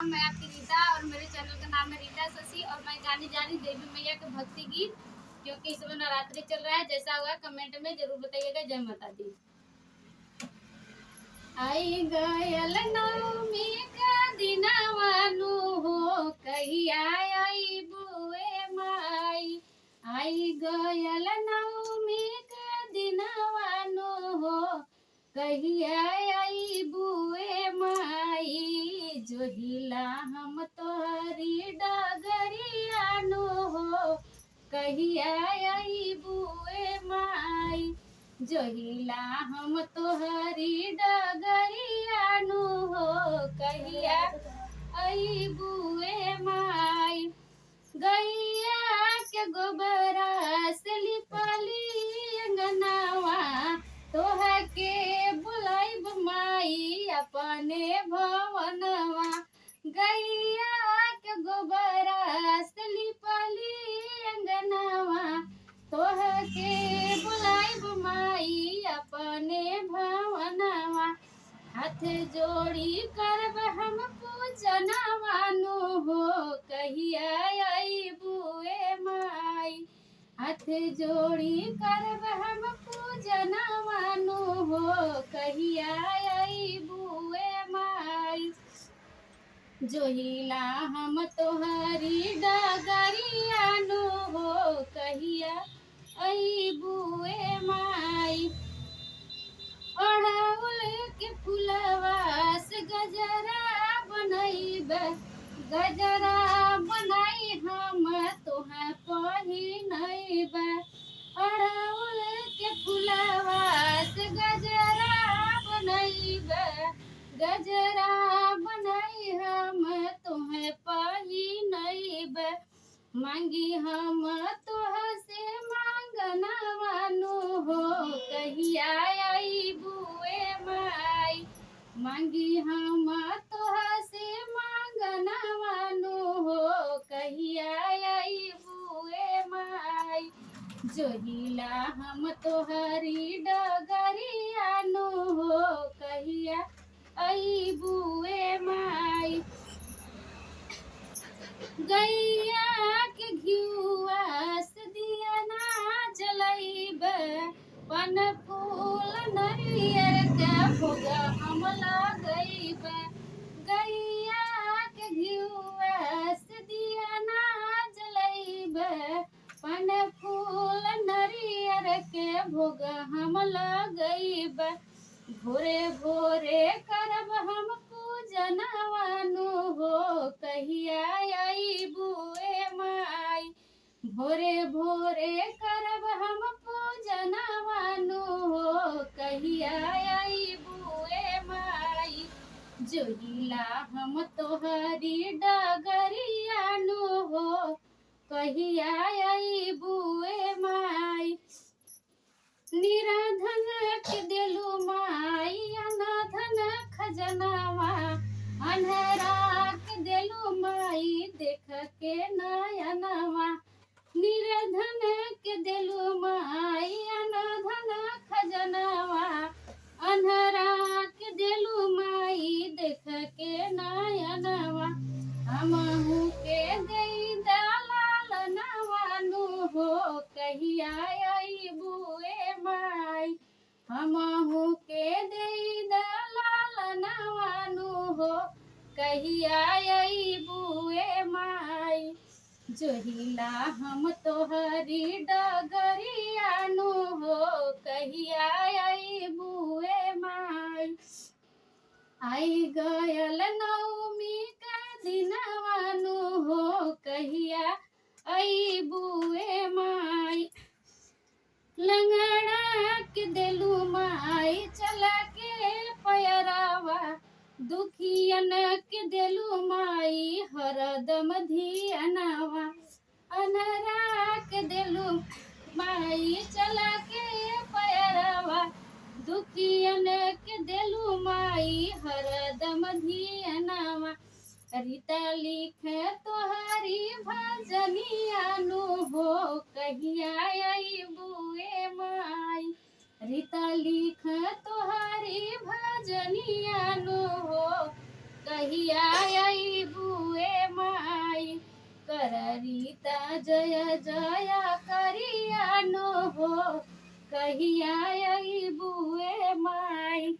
मैं आपकी रीता और मेरे चैनल का नाम है रीता शशि और मैं गाने जा रही देवी मैया के भक्ति गीत, क्योंकि इस समय नवरात्रि चल रहा है। जैसा होगा कमेंट में जरूर बताइएगा। जय माता दी। आई गयल नवमी का दिनवानु हो, कहिया आई बुए माई। आई गयल नवमी का दिनवानु हो, कहिया आई बुए माई। जोहिला हम तोहरी डगरियानु हो, कहिया आई बुए माई। जोहिला हम तोहरी डगरियानु हो, कहिया आई बुए माई। गैया के गोबरा से लिपली अंगनावा, तोहा के बुलाइब माई अपने भवनवा। गैया के गोबरा से लिपली अंगनावा, तोहा के बुलाइब माई अपने भवनवा। हाथ जोड़ी करब हम पूजनवानु हो, कहिया आई बुए माई। हाथ जोड़ी करब हम पूजनवानु हो, कहिया आई बुए माई। जोहिला हम तोहरी डगरियानु हो, कहिया आई बुए माई। अड़हुल के फुलवा से गजरा बनैब, गजरा बनाई हम तोहा पहिनैब। अड़हुल के फुलवा से गजरा बनैब, गजरा बनाई हम तोहा पहिनैब। मांगी हम तोहा से मांगनवानु हो, कहिया आई बुए माई। मांगी हम तोहा से मांगनवानु हो, कहिया आई बुए माई। जोहिला हम तोहरी डगरियानु हो, कहिया आई बुए माई। गैया के घिउआ से दिया ना जलैब, पन फूल नरियर के भोग हम लगैब। गैया के घिउआ से दिया ना जलैब, पन फूल नरियर के भोग हम लगैब। भोरे भोरे करब हम पूजनवानु हो, कहिया आई बुए माई। भोरे भोरे करब हम पूजनवानु हो, कहिया आई बुए माई। जोहिला हम तोहरी डगरियानु हो, कहिया आई बुए माई। निराधन के देलू माई अनाधन खजनावा, अन्हरा के देलू माई देख के नयनवा। निराधन के देलू माई अनाधन खजनावा, अन्हरा के देलू माई देख के नयनवा। हमहू के देई दलालनवानु हो, कहिया आई बुए माई। हमहू के देई दलालनवानु हो, कहिया आई बुए माई। जोहिला हम तोहरी डगरियानु हो, कहिया आई बुए माई। आई गयल नवमी का दिनवानु हो, कहिया आई बुए माई। लंगड़ा के देलू माई चला के पैरावा, दुखियन के देलू माई हरदम धियनवा। अनहरा के देलू माई चला के पैरावा, दुखियन के देलू माई हरदम धियनवा। रीता लिख तोहरी भजनियानु हो, कहिया आई बुए माई। रीता लिख तोहरी भजनियानु हो, कहिया आई बुए कर रीता जय जय करिया नो हो कहिया आई बुए माई